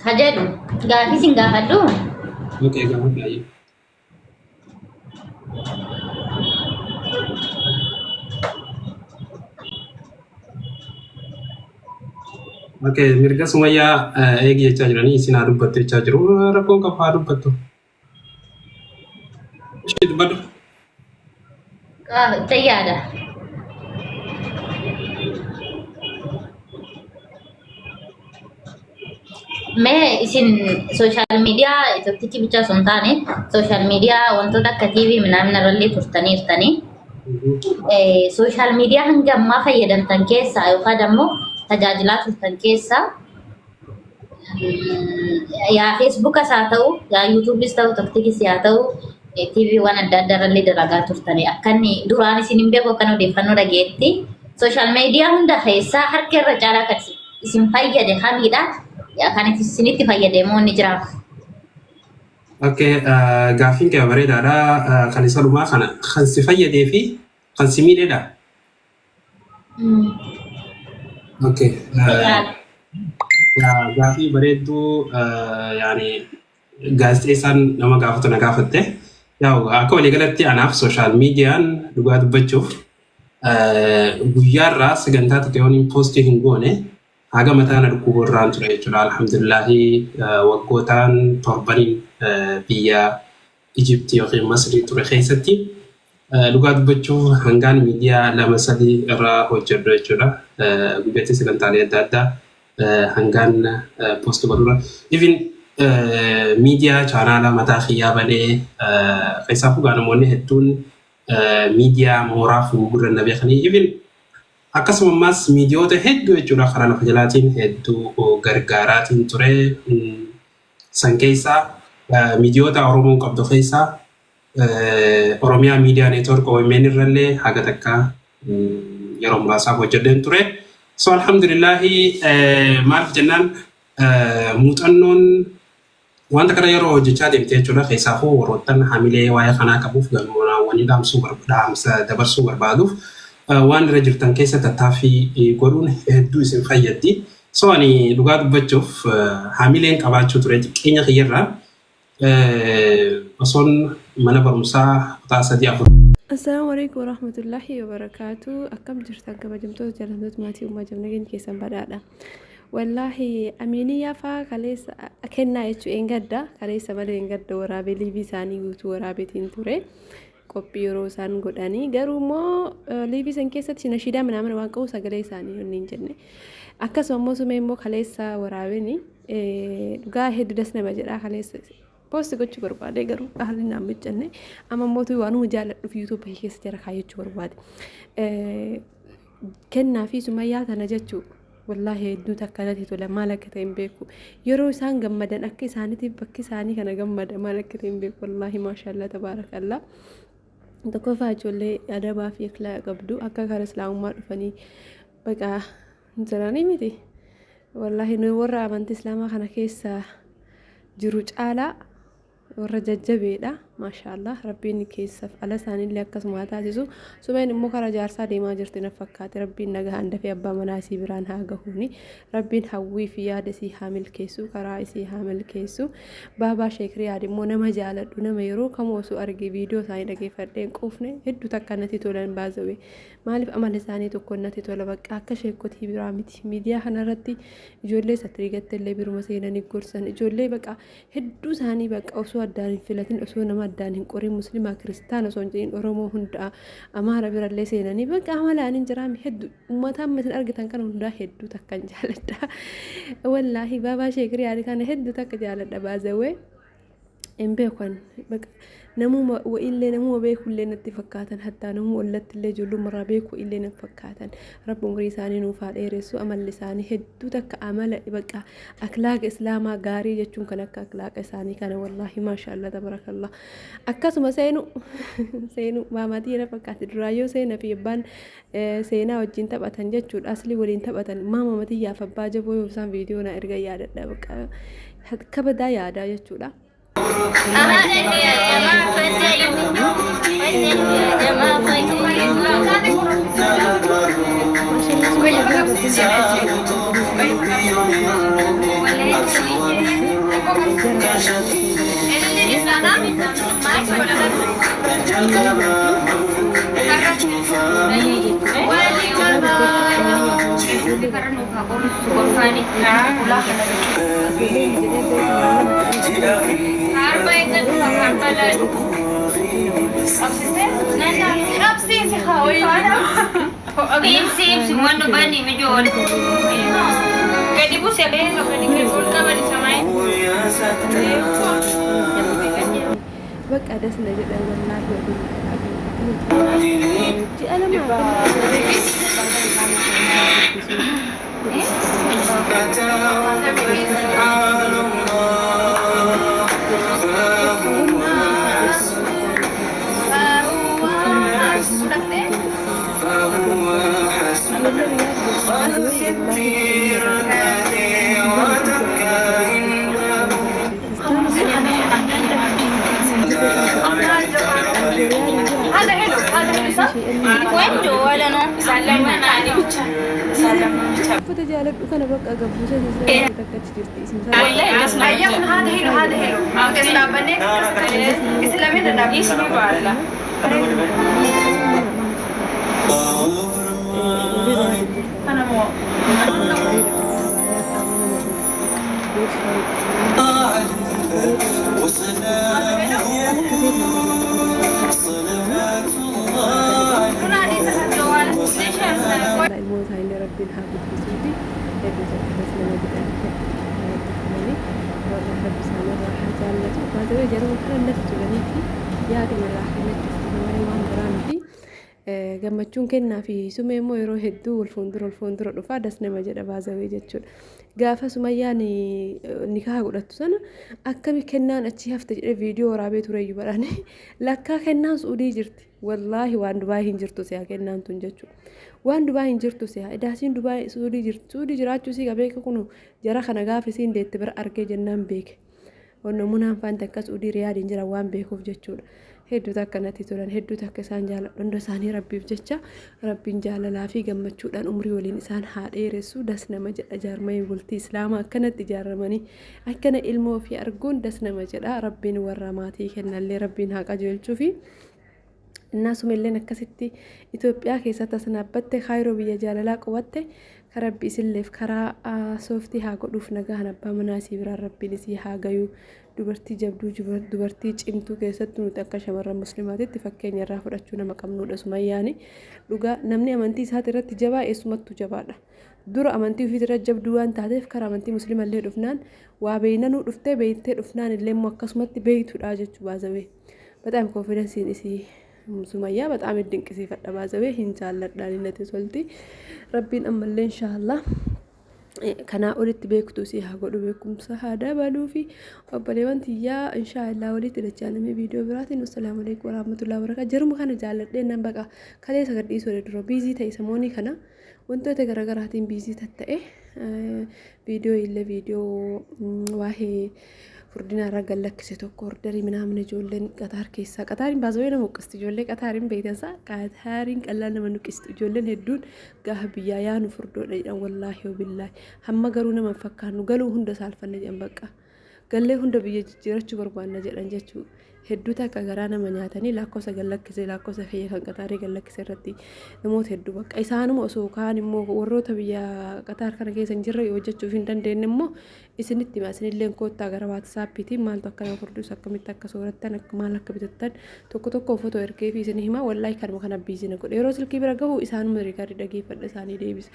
Hajadu, gaafi sin gaafadhu. Okay, gaafadhu ayyee. Okay, mirga Sumayyaa eegi jechaa jiranii isin haa dubbattu jechaa jiru. Rakkoon qabu haa dubbattu. Ishee dubbadhu. Tayyaadha. Mee isin social media tokkichi bicha sun taane social media wantoota akka TV minamina irrallee turtaniirtanii social media hanga ammaa fayyadamtan keessaa yookaan ammoo tajaajilaa turtan keessaa yaa Facebook haa ta'u yaa YouTube ta'u TikTok haa ta'u TV waan adda addaa irrallee dalagaa turtanii akkanni duraan isin hin beeku kan odeeffannoo dhageetti social media hunda keessaa harka irra caalaa kan isin fayyade hamiidha. Ya kan isinitti fayyadamoonni jiraaf. Okay, gaaffiin kee bareedaadha. Kan isa dhumaa kana kan si fayyadee fi kan si miidheedha. Okay. Gaaffii bareedduu yaani gaazexeessaan nama gaafatu na gaafatte. Yaa akka waliigalatti anaaf sooshaal miidiyaan dhugaa dubbachuuf guyyaarraa sagantaa tokko yoon poostii hin goone haga mataan dhukkuborraan ture jechuudha. Alhamdulillahi waggootaan torbaniin biyya Ijiptii yookiin Masrii ture keessatti dhugaa dubbachuuf hangaan miidiyaa 2-3 irraa hojjedhu jechuudha. Guyyaatti sagantaalee adda addaa hangaan poost godhudha. Even miidiyaa chaanaala mataa xiyyaa balee keessaa fugaa namoonni hedduun miidiyaa mooraa fuuldura na beekanii even akkasumas miidiyoota hedduu jechuudha karaa lafa jalaatiin hedduu gargaaraatiin ture san keessaa miidiyoota Oromoon qabdu keessaa Oromiyaa Miidiyaa Neetwoork OMN irrallee haga takka yeroo muraasaaf hojjedheen ture. So alhamdulillahi maal jennaan muuxannoon wanta kana yeroo hojjechaa deemte jechuudha keessaafuu warroottan hamilee waa'ee kanaa qabuuf galmoowwan dhaamsa dabarsuu barbaaduuf waan irra jirtan keessa tattaaffii godhuun hedduu isin fayyaddi. So ani dhugaa dubbachuuf hamileen qabaachuu ture xiqqeenya kiyyarraa osoon mana barumsaa kutaa 3-4. Assalamu alaikum warahmatullahi wabarakatuh. Akkam jirtan kabajamtoota jaallatamtoota maatii ummaa jamnageen keessan badhaadha. Wallahi aminiyaa faa kaleessa kennaa jechuu engadda kaleessa malee engadda waraabee liivii isaanii guutuu waraabeetiin ture. Qophii yeroo isaan godhanii garuu immoo liivii san keessatti nashiidaa minaamin waan qabu sagalee isaanii yonniin jenne akkasuma sumee immoo kaleessa waraabeni dhugaa hedduudas nama jedhaa kaleessa poosti gochuu barbaade garuu haalli naan mijjanne amma mootuu waanuma jaalladhuuf YouTube keessa jira kaayyachuu barbaade kennaa fi sumayyaa tana jechuu wallahi hedduu takkanatti tola maal akka ta'e hin beeku yeroo isaan gammadan akka isaaniitiif bakki isaanii kana gammada maal akka ta'e hin beeku wallahi maashaallah tabaarakallah. Tokkoffaa ijoollee adabaa fi akhlaaqa qabdu akka karaa islaamummaa dhufanii baqa jiranii miti. Wallahi nuyi warra amantii islaamaa kana keessa jiru caalaa warra jajjabeedha. Maashaallah rabbiin keessaaf ala isaaniillee akkasuma taasisu. Sumeen immoo karaa jaarsaa deemaa jirti na fakkaate rabbiin nagaan dafee abbaa manaa isii biraan haa gahuuni. Rabbiin hawwii fi yaada isii haa milkeessu karaa isii haa milkeessu. Baabaa Sheekrii yaad immoo nama jaaladhu nama yeroo kamuu osoo arge viidiyoo isaanii dhageeffadheen quufne hedduu takka natti tolan baazawee. Maaliif amala isaanii tokko natti tola bakka akka sheekotii biraa miti. Miidiyaa kanarratti ijoollee satiriigatte illee biruma seenanii gorsan ijoollee baqa hedduu isaanii baqa osoo addaan hin filatin osoo nama addaan hin qorin muslimaa kiristaana osoo hin jedhin Oromoo hundaa Amaara birallee seenanii baqa amalaan hin jiraami hedduu uummataan mitin argitan kana hundaa hedduu takka hin jaaladha. Wallaahi baabaa Sheekrii yaad kana hedduu takka jaaladha baazawee hin beekan baqa. Namuma illee namuma beeku illee natti fakkaatan hatta namuma wallatti illee ijoollummaa beeku illee natti fakkaatan rabbi umurii isaanii nuuf haa dheeressu amalli isaanii hedduu takka amala baqa akhlaaqa islaamaa gaarii jechuun kan akka akhlaaqa isaanii kana wallahi maashaallah tabarakallah akkasuma seenu maamatii na fakkaate duraayyoo seena fi abbaan seenaa wajjin taphatan jechuudha asli waliin taphatan maamatii yaaf abbaa jaboo yoo isaan viidiyoo na erga yaadadha baqa kabadaa yaadaa jechuudha. أهلا يا جماعة فزينوا يا جماعة فزينوا Sim, mano bani major. Kadi bu sebe lo kadi ke kulka bani samai. በቃ ደስ እንደጀጠን ወላሂ እኔ هذا حلو هذا حلو صح؟ وين جو ولا انا؟ سلمنا عليه فتجالب وكان بقى قبوسه والله اسمع يكون هذا حلو هذا حلو اسلامنا اسلامنا النبي اسمه بالله انا مو الموت هاي اللي ربي الحافظ في سودي يبي بس لما بدأ تكملي والله رب سامر راح جالته ما زوي جرب كل النفس تغنيكي يا كم راح نكتب ما يوان بران في gammachuun kennaa fi sumee immoo yeroo hedduu walfuundura dhufaa das nama jedha baazawee jechuudha. Gaafa sumayyaan nikaa godhattu sana akkami kennaan achi hafte jedhe viidiyoo waraabee tureyyuu badhaane lakkaa kennaan suudii jirti. Wallaahi waan Dubaay hin jirtu si'a kennaan tun jechuudha. Waan Dubaay hin jirtu si'a idaasiin Dubaay suudii jirti. Suudii jiraachuu si qabeeka kunu jara kana gaafa isiin deette bira argee jennaan beeke. Wanno munaan faante akka suudii riyaadiin jira waan beekuuf jechuudha. Hedduu akkanatti turan hedduu akka isaan jaaladhu hunda isaanii rabbiif jecha rabbiin jaalalaa fi gammachuudhaan umrii waliin isaan haa dheeressu das nama jedha jaarmee bultii islaamaa akkanatti ijaaramanii akkana ilmoo fi arguun das nama jedha rabbiin warra maatii kennallee rabbiin haa qajeelchuu fi innasumilleen akkasitti Itoophiyaa keessatti asnaabbatte kaayiroo biyya jaalalaa qabatte karabbi isilleef karaa sooftii haa godhuuf nagaan abbaa manaasii biraan rabbiin isii haa gayuu dubartii jabduu dubartii cimtuu keessatti nuti akka shamarran muslimaatitti fakkeenya irraa fudhachuu nama qabnudha sumayyaani dhugaa namni amantii isaati irratti jabaa eessumattuu jabaadha dura amantii ofii irratti jabduu waan taateef karaa amantii muslimallee dhufnaan waa beeynanuu dhuftee beeytee dhufnaan illee immoo akkasumatti beeytuudha jechuu baazawee በጣም ኮንፊደንሲን እሲ ሱመያ በጣም ድንቅሲፈዳ ባዘዌ ሂንቻለዳን ነቲ ሶልቲ ረቢን አመለ ኢንሻአላህ kana olitti beektu si haa godhu beekumsa haa dabaluu fi obboleewwan tiyyaa inshaallah walitti dachaaname viidiyoo biraatiin assalaamu alaykum warahmatullahi wabarakatuh jaruma kana jaalladhee nan baqa kalee sagadhiisoo dura biizii ta'e samoonii kana wantoota garaagaraatiin biizii ta'e viidiyoo illee viidiyoo waa'ee furdina ragal lakkise tokko orderii minaamin ijoolleen qataar keessaa qataariin baazawee nama uqqasti ijoollee qataariin beeytansa qataariin qallaan nama nuqqistu ijoolleen hedduun gaafa biyyaa yaanu furdoodha jedhan wallaahi wabillaahi hamma garuu nama fakkaannu galuu hunda saalfanne jedhan bakka gallee hunda biyya jijjiirachuu barbaanna jedhan jechuu hedduu takka garaa nama nyaatanii lakkoofsa gallakkisee lakkoofsa fayya kan qataarii gallakkisee irratti namoota hedduu bakka isaanuma osoo kaan immoo warroota biyya qataar kana keessa hin jirre hojjechuuf hin dandeenye immoo isinitti hima isinilleen koottaa gara waatsaappiitiin maaltu akka nama furduus akkamitti akka soorattan maal akka bitattan tokko footoo ergee fi isin hima wallaahi kanuma kana biizina godhe yeroo silkii bira gahu isaanuma rigaadii dhageeffadha isaanii deebisa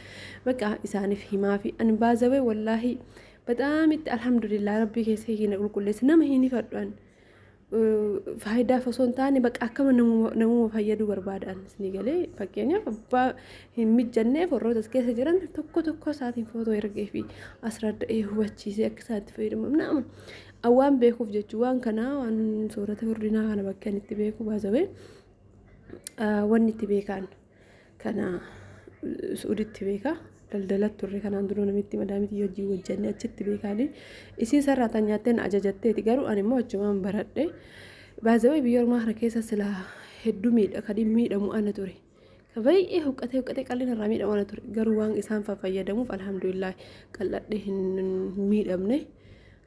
bakka isaaniif himaa fi ani baazawee wallaahi በጣም አልহাምዱሊላህ ረቢ ከሰ ይነ ቁልቁልስ ነም ሂኒ ፈዷን ፋይዳ ፈሶንታኒ በቃ አከም ነሙ ፈየዱ በርባዳን ስኒገሌ ፈቀኛ የሚጀነ ፈሮት እስከ ሰጀራን ተኮ ሳቲን ፎቶ ይርገፊ አስራደ ይሁቺ ሲክሳት ፈይደም ምናምን አዋን ቤኩፍ ጀቹዋን ከና አን ሶረተ ፍርዲና ካነ በከን ትቤኩ ባዘዌ ወንቲ ቤካን ከና ሱኡድ ትቤካ daldala turre kanaan duroo namitti madaamiti hojii wajjannee achitti beekaani isii sarraata nyaatteen ajajatteeti garuu ani immoo achumaan baradhe baazawee biyya ormaa kana keessa silaa hedduu kadhiin miidhamu ana ture kabaay'ee huqqatee qal'ina irraa miidhamu ana ture garuu waan isaan fayyadamuuf alhamdulillah qal'adhe hin miidhamne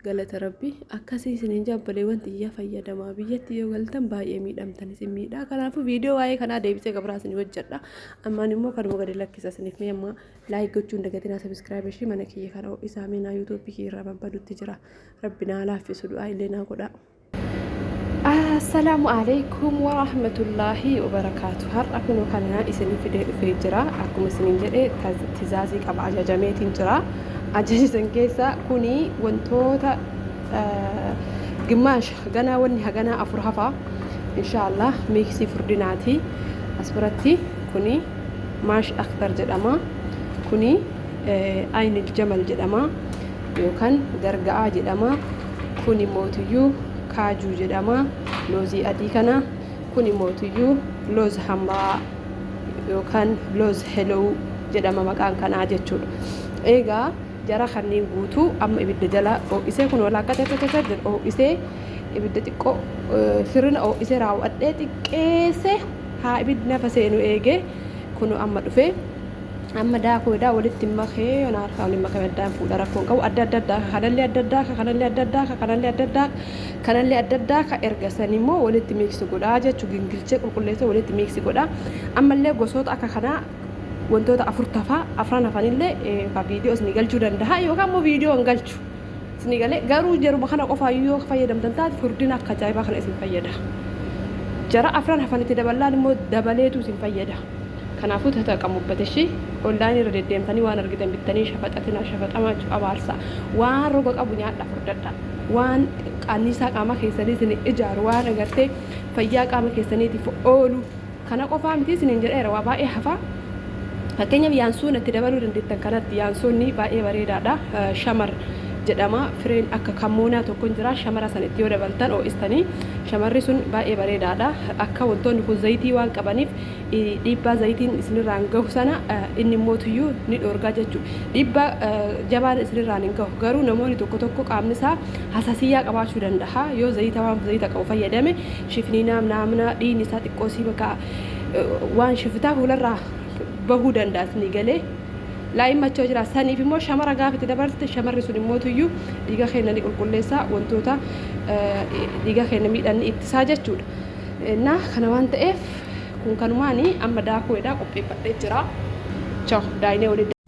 galata rabbii akkasii isiniin jabbalee wanti iyya fayyadamaa biyyatti yoo galtan baay'ee miidhamtan isin miidhaa kanaafuu viidiyoo waa'ee kanaa deebisee gabraa isin hojjedha ammaan immoo kanuma gadi lakkisa isiniif mee amma laayik gochuun dagatinaa sabiskiraayib ishii mana kiyya kana isaa meenaa yuutuubii kiyya irraa babbadutti jira rabbi naa laaffisu du'aa illee naa godha. Assalamu alaikum warahmatullahi wabarakatuh. Har'a kun kanaa isin fidee dhufee jira akkuma isiniin jedhee tizaazii qaba ajajameetiin jira. Ajajisan keessa kuni wantoota gimaash ganaa wanni haganaa afur hafa inshallah miiksii furdinaati asbiratti kuni maash akbar jedhama kuni aynil jamal jedhama yookaan garga'aa jedhama kuni mootiyyuu kaajuu jedhama loozii adii kana kuni mootiyyuu looz hamraa yookaan looz hellow jedhama maqaan kanaa jechuudha. Egaa jara kanneen guutuu amma ibidda jala oo'isee kun walaa akka ta'e oo'isee ibidda xiqqoo firina oo'isee raawwadhee xiqqeesse haa ibiddi nafa seenu eegee kun amma dhufee amma daakuudhaa walitti makee yoona harkaa waliin makame addaan fuudha rakkoon qabu adda addaa kanallee adda addaa kanallee adda addaa kanallee adda addaa kanallee adda addaa ka ergasan immoo walitti miiksi godhaa jechuu gingilchee qulqulleessee walitti miiksi godhaa ammallee gosoota akka kanaa wantoota afran hafanillee viidiyoo isin galchuu danda'a yookaan immoo viidiyoo hin galchu isin galee garuu jaruma kana qofaa yoo fayyadamtan taate furdina akka ajaa'ibaa kana isin fayyada jara afran hafanitti dabalaan immoo dabaleetu isin fayyada kanaafuu tataqamubbate shi onlaayinii irra deddeemtanii waan argitan bittanii shafaxamaa abaarsa waan roga qabu nyaadha furdadha waan qanniisaa qaama keessanii isin ijaaru waan agartee fayyaa qaama keessaniitiif oolu kana qofaa miti isiniin jedheera waa baay'ee hafaa. Fakkeenyaaf yaansuun itti dabaluu dandeettan kanatti yaansuunni baay'ee bareedaadha shamar jedhama fireen akka kammoonaa tokkoon jira shamara san itti yoo dabaltan oo'istanii shamarri sun baay'ee bareedaadha akka wantoonni kun zayitii waan qabaniif dhiibbaa zayitiin isinirraan gahu sana inni mootiyyuu ni dhoorgaa jechuudha dhiibbaa jabaan isinirraan hin gahu garuu namoonni tokko qaamni isaa hasasiyyaa qabaachuu danda'a yoo zayita waan zayita qabu fayyadame shifniinaam naamna dhiigni isaa xiqqoosii bakka waan shiftaa fuularraa bahuu danda'a galee laayin machoo jira saniif immoo shamara gaafate dabarte shamarri sun immoo tuyyuu dhiiga keenya ni qulqulleessaa wantoota dhiiga keenya miidhan ittisaa jechuudha. Na kana waan ta'eef kun kanumaani amma daakuudhaa qopheeffadhee jira. Ciao daa'imni